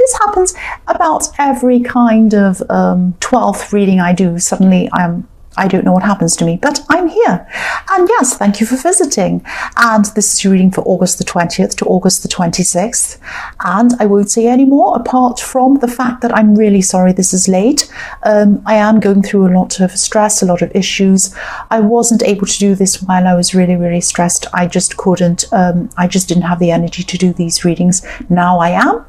this happens about every kind of 12th reading I do. Suddenly I don't know what happens to me, but I'm here. And yes, thank you for visiting. And this is your reading for August the 20th to August the 26th. And I won't say any more apart from the fact that I'm really sorry this is late. I am going through a lot of stress, a lot of issues. I wasn't able to do this while I was really, really stressed. I just couldn't. I just didn't have the energy to do these readings. Now I am.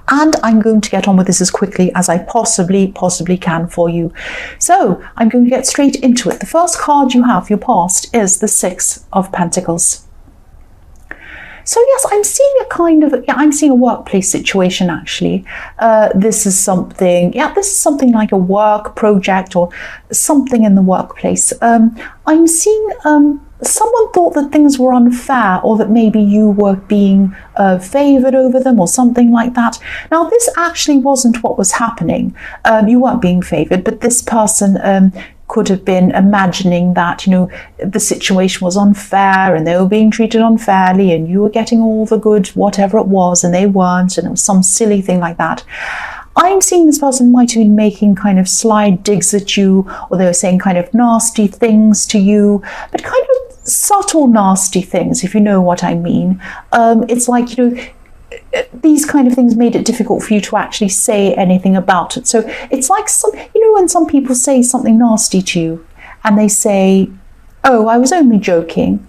And I'm going to get on with this as quickly as I possibly can for you. So I'm going to get straight into it. The first card you have, your past, is the Six of Pentacles. So yes, I'm seeing a workplace situation actually. This is something like a work project or something in the workplace. I'm seeing someone thought that things were unfair, or that maybe you were being favoured over them or something like that. Now, this actually wasn't what was happening. You weren't being favoured, but this person could have been imagining that, the situation was unfair and they were being treated unfairly and you were getting all the good, whatever it was, and they weren't, and it was some silly thing like that. I'm seeing this person might have been making kind of sly digs at you, or they were saying kind of nasty things to you, but kind of subtle nasty things, if you know what I mean. It's like, these kind of things made it difficult for you to actually say anything about it. So it's like when some people say something nasty to you and they say, oh, I was only joking.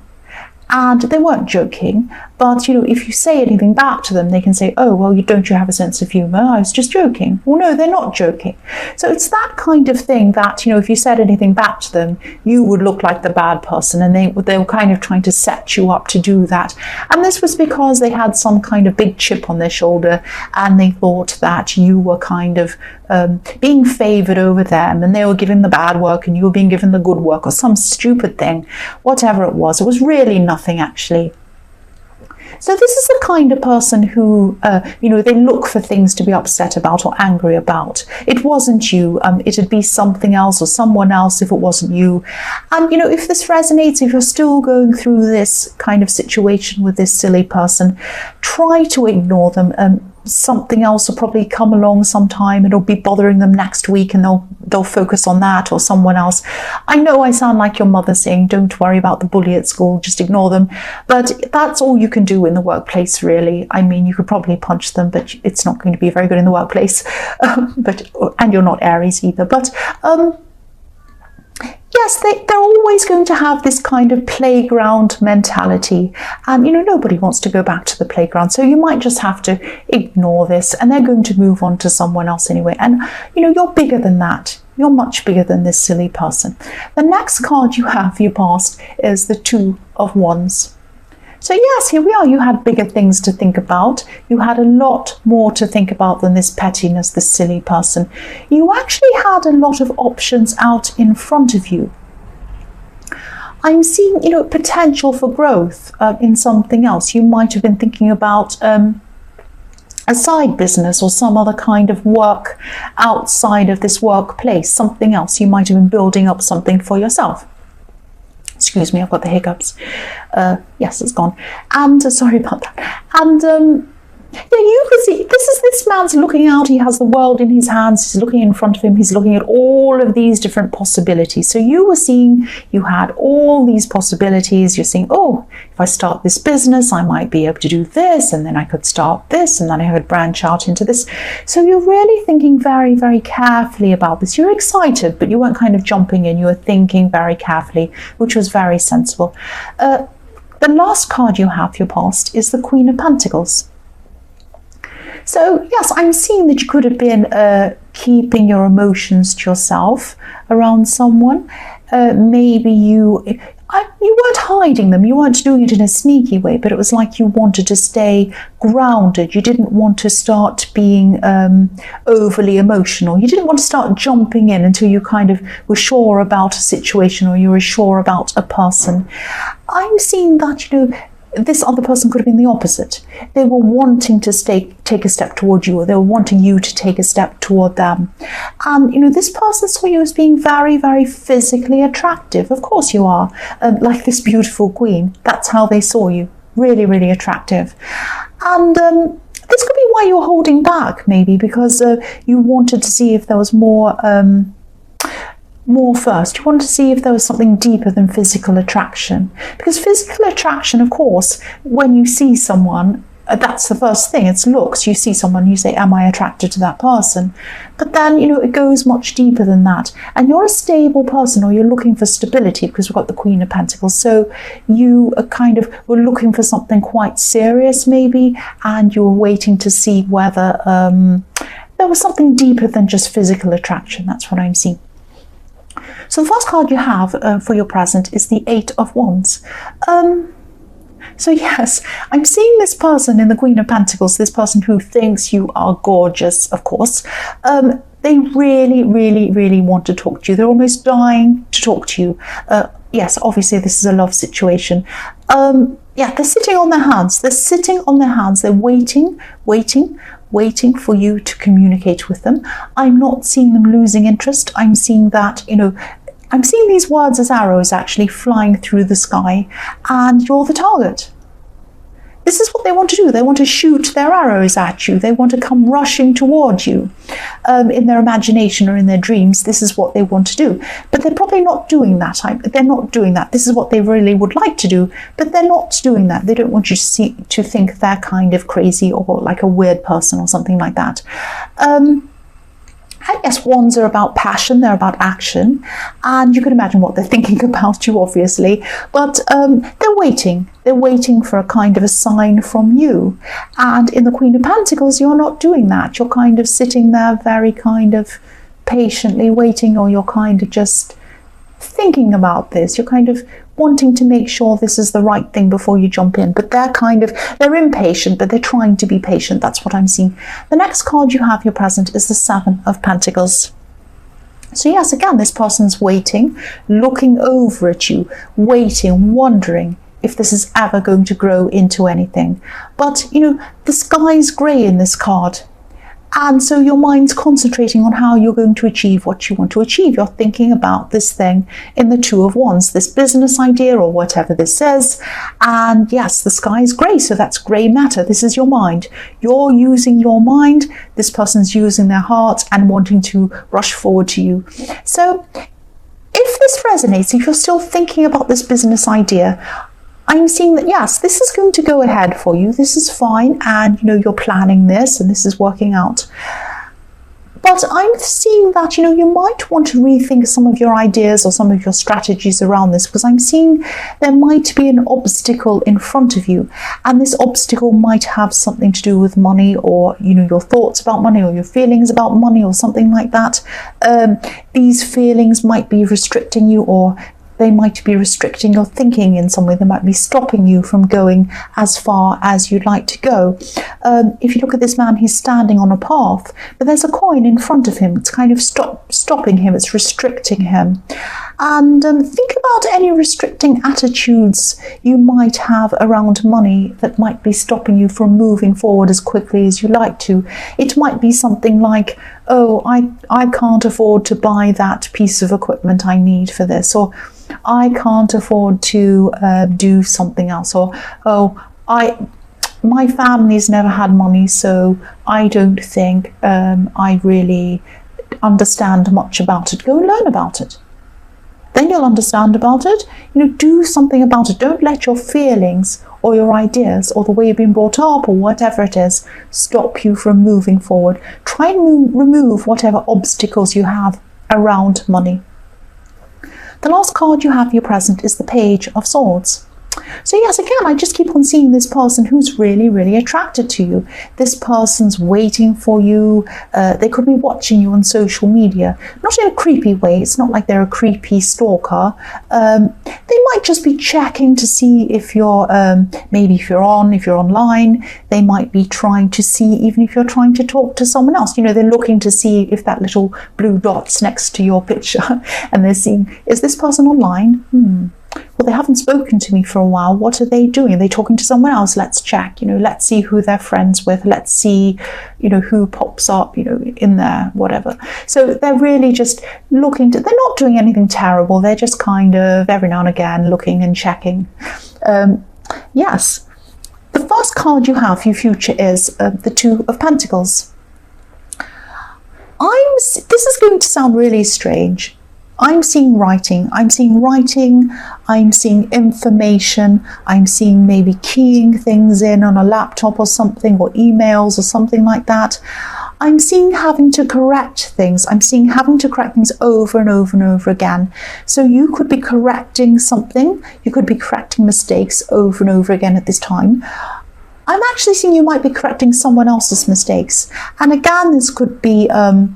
And they weren't joking, but if you say anything back to them, they can say, oh, well, don't you have a sense of humour? I was just joking. Well, no, they're not joking. So it's that kind of thing that, if you said anything back to them, you would look like the bad person, and they were kind of trying to set you up to do that. And this was because they had some kind of big chip on their shoulder, and they thought that you were kind of being favoured over them, and they were giving the bad work and you were being given the good work, or some stupid thing, whatever it was. It was really nothing actually. So this is the kind of person who, they look for things to be upset about or angry about. It wasn't you. It'd be something else or someone else if it wasn't you. And, if this resonates, if you're still going through this kind of situation with this silly person, try to ignore them. Something else will probably come along sometime. It'll be bothering them next week and they'll focus on that, or someone else. I know I sound like your mother saying, don't worry about the bully at school, just ignore them. But that's all you can do in the workplace, really. I mean, you could probably punch them, but it's not going to be very good in the workplace. And you're not Aries either. But yes, they're always going to have this kind of playground mentality. And, nobody wants to go back to the playground. So you might just have to ignore this, and they're going to move on to someone else anyway. And, you're bigger than that. You're much bigger than this silly person. The next card you have for your past is the Two of Wands. So yes, here we are. You had bigger things to think about. You had a lot more to think about than this pettiness, this silly person. You actually had a lot of options out in front of you. I'm seeing, potential for growth in something else. You might have been thinking about a side business or some other kind of work outside of this workplace, something else. You might have been building up something for yourself. Excuse me, I've got the hiccups. Yes, it's gone. And sorry about that. And yeah, you can see this man's looking out. He has the world in his hands. He's looking in front of him. He's looking at all of these different possibilities. So you were seeing, you had all these possibilities. You're seeing, oh, if I start this business, I might be able to do this, and then I could start this, and then I could branch out into this. So you're really thinking very, very carefully about this. You're excited, but you weren't kind of jumping in. You were thinking very carefully, which was very sensible. The last card you have, your past, is the Queen of Pentacles. So yes, I'm seeing that you could have been keeping your emotions to yourself around someone. Maybe you weren't hiding them. You weren't doing it in a sneaky way, but it was like you wanted to stay grounded. You didn't want to start being overly emotional. You didn't want to start jumping in until you kind of were sure about a situation or you were sure about a person. I'm seeing that, this other person could have been the opposite. They were wanting to take a step toward you, or they were wanting you to take a step toward them. And, this person saw you as being very, very physically attractive. Of course you are, like this beautiful queen. That's how they saw you. Really, really attractive. And This could be why you're holding back, maybe because you wanted to see if there was more first. You wanted to see if there was something deeper than physical attraction. Because physical attraction, of course, when you see someone, that's the first thing. It's looks. You see someone, you say, am I attracted to that person? But then, it goes much deeper than that. And you're a stable person, or you're looking for stability, because we've got the Queen of Pentacles. So you are were looking for something quite serious, maybe, and you were waiting to see whether there was something deeper than just physical attraction. That's what I'm seeing. So the first card you have for your present is the Eight of Wands. So yes, I'm seeing this person in the Queen of Pentacles, this person who thinks you are gorgeous, of course. They really, really, really want to talk to you. They're almost dying to talk to you. Yes, obviously this is a love situation. Yeah, they're sitting on their hands. They're sitting on their hands. They're waiting for you to communicate with them. I'm not seeing them losing interest. I'm seeing that, I'm seeing these words as arrows actually flying through the sky, and you're the target. This is what they want to do. They want to shoot their arrows at you. They want to come rushing towards you in their imagination or in their dreams. This is what they want to do. But they're probably not doing that. They're not doing that. This is what they really would like to do, but they're not doing that. They don't want you to think they're kind of crazy or like a weird person or something like that. I guess wands are about passion, they're about action, and you can imagine what they're thinking about you, obviously, but they're waiting for a kind of a sign from you. And in the Queen of Pentacles, you're not doing that. You're kind of sitting there very kind of patiently waiting, or you're kind of just thinking about this. You're kind of wanting to make sure this is the right thing before you jump in, but they're impatient, but they're trying to be patient. That's what I'm seeing. The next card you have, your present, is the Seven of Pentacles. So yes, again, this person's waiting, looking over at you, waiting, wondering if this is ever going to grow into anything. But, the sky's grey in this card. And so your mind's concentrating on how you're going to achieve what you want to achieve. You're thinking about this thing in the Two of Wands, this business idea or whatever this is. And yes, the sky is grey, so that's grey matter. This is your mind. You're using your mind. This person's using their heart and wanting to rush forward to you. So if this resonates, if you're still thinking about this business idea, I'm seeing that, yes, this is going to go ahead for you. This is fine. And, you're planning this and this is working out. But I'm seeing that, you might want to rethink some of your ideas or some of your strategies around this, because I'm seeing there might be an obstacle in front of you. And this obstacle might have something to do with money, or, your thoughts about money, or your feelings about money, or something like that. These feelings might be restricting you, or they might be restricting your thinking in some way. They might be stopping you from going as far as you'd like to go. If you look at this man, he's standing on a path, but there's a coin in front of him. It's kind of stopping him. It's restricting him. And think about any restricting attitudes you might have around money that might be stopping you from moving forward as quickly as you like to. It might be something like, oh, I can't afford to buy that piece of equipment I need for this, or I can't afford to do something else, or my family's never had money, so I don't think I really understand much about it. Go and learn about it. Then you'll understand about it. Do something about it. Don't let your feelings or your ideas or the way you've been brought up or whatever it is stop you from moving forward. Try and remove whatever obstacles you have around money. The last card you have, your present, is the Page of Swords. So yes, again, I just keep on seeing this person who's really, really attracted to you. This person's waiting for you. They could be watching you on social media. Not in a creepy way. It's not like they're a creepy stalker. They might just be checking to see if you're, maybe if you're online. They might be trying to see, even if you're trying to talk to someone else. They're looking to see if that little blue dot's next to your picture. And they're seeing, is this person online? Well, they haven't spoken to me for a while. What are they doing? Are they talking to someone else? Let's check, let's see who they're friends with. Let's see, who pops up, in there, whatever. So they're really just looking they're not doing anything terrible. They're just kind of every now and again looking and checking. Yes. The first card you have for your future is the Two of Pentacles. This is going to sound really strange. I'm seeing writing, I'm seeing information, I'm seeing maybe keying things in on a laptop or something, or emails or something like that. I'm seeing having to correct things. I'm seeing having to correct things over and over and over again. So you could be correcting something, you could be correcting mistakes over and over again at this time. I'm actually seeing you might be correcting someone else's mistakes. And again, this could be in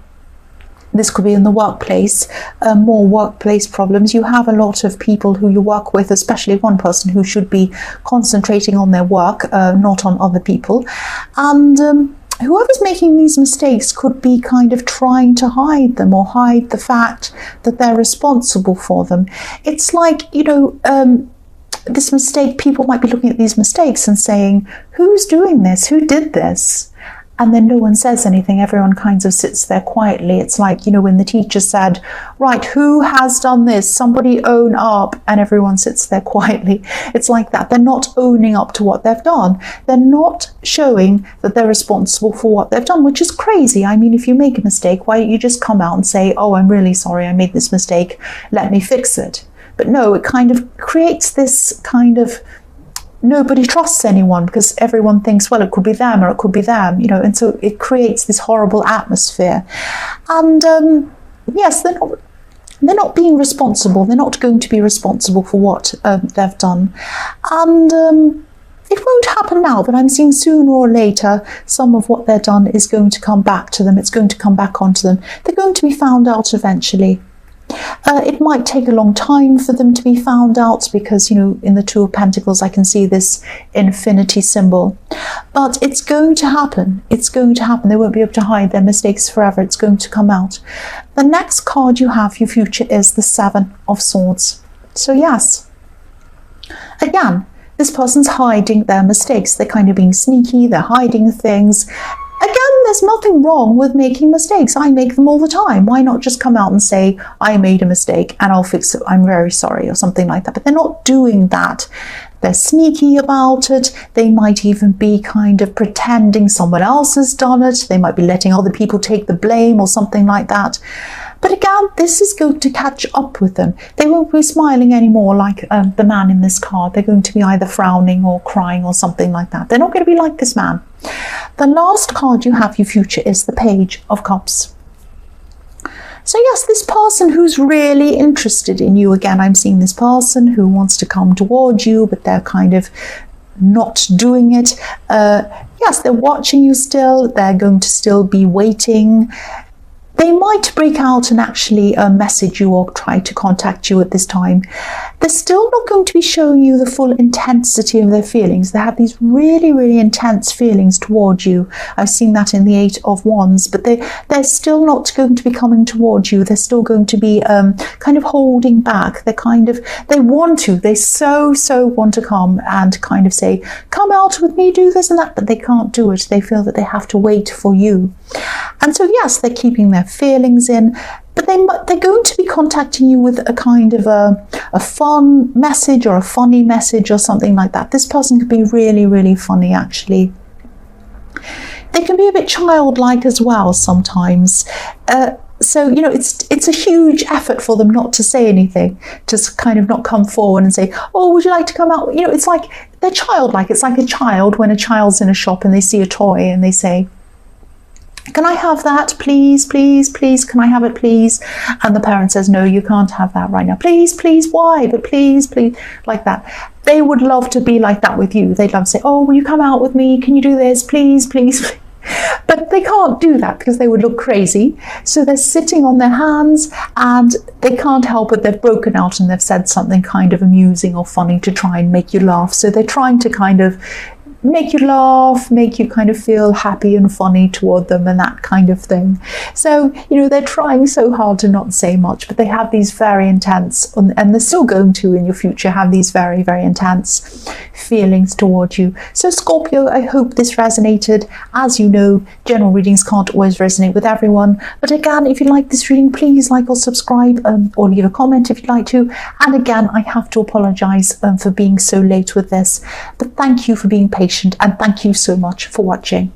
the workplace, more workplace problems. You have a lot of people who you work with, especially one person who should be concentrating on their work, not on other people. And whoever's making these mistakes could be kind of trying to hide them, or hide the fact that they're responsible for them. It's like, this mistake, people might be looking at these mistakes and saying, who's doing this? Who did this? And then no one says anything. Everyone kind of sits there quietly. It's like, when the teacher said, right, who has done this? Somebody own up. And everyone sits there quietly. It's like that. They're not owning up to what they've done. They're not showing that they're responsible for what they've done, which is crazy. I mean, if you make a mistake, why don't you just come out and say, oh, I'm really sorry, I made this mistake, let me fix it. But no, it kind of creates this kind of, nobody trusts anyone, because everyone thinks, well, it could be them or it could be them, and so it creates this horrible atmosphere. And yes, they're not being responsible. They're not going to be responsible for what they've done. And it won't happen now, but I'm seeing sooner or later some of what they've done is going to come back to them. It's going to come back onto them. They're going to be found out eventually. It might take a long time for them to be found out, because, in the Two of Pentacles, I can see this infinity symbol. But it's going to happen. It's going to happen. They won't be able to hide their mistakes forever. It's going to come out. The next card you have for your future is the Seven of Swords. So yes, again, this person's hiding their mistakes. They're kind of being sneaky. They're hiding things. Again, there's nothing wrong with making mistakes. I make them all the time. Why not just come out and say, I made a mistake and I'll fix it, I'm very sorry, or something like that. But they're not doing that. They're sneaky about it. They might even be kind of pretending someone else has done it. They might be letting other people take the blame or something like that. But again, this is going to catch up with them. They won't be smiling anymore like the man in this card. They're going to be either frowning or crying or something like that. They're not going to be like this man. The last card you have for your future is the Page of Cups. So yes, this person who's really interested in you, again, I'm seeing this person who wants to come towards you, but they're kind of not doing it. Yes, they're watching you still. They're going to still be waiting. They might break out and actually message you or try to contact you at this time. They're still not going to be showing you the full intensity of their feelings. They have these really, really intense feelings towards you. I've seen that in the Eight of Wands, but they're still not going to be coming towards you. They're still going to be kind of holding back. They so want to come and kind of say, come out with me, do this and that, but they can't do it. They feel that they have to wait for you. And so yes, they're keeping their feelings in, but they're going to be contacting you with a kind of a fun message or a funny message or something like that. This person could be really, really funny, actually. They can be a bit childlike as well sometimes. So, it's a huge effort for them not to say anything, to kind of not come forward and say, oh, would you like to come out? It's like they're childlike. It's like a child when a child's in a shop and they see a toy and they say, can I have that, please, please, please, can I have it, please? And the parent says, no, you can't have that right now. Please, please, why? But please, please, like that. They would love to be like that with you. They'd love to say, oh, will you come out with me? Can you do this? Please, please, please. But they can't do that because they would look crazy. So they're sitting on their hands and they can't help it. They've broken out and they've said something kind of amusing or funny to try and make you laugh. So they're trying to kind of make you laugh, make you kind of feel happy and funny toward them and that kind of thing. So, they're trying so hard to not say much, but they have these very intense, and they're still going to in your future have these very, very intense feelings towards you. So Scorpio, I hope this resonated. As you know, general readings can't always resonate with everyone. But again, if you like this reading, please like or subscribe or leave a comment if you'd like to. And again, I have to apologize for being so late with this. But thank you for being patient patient, and thank you so much for watching.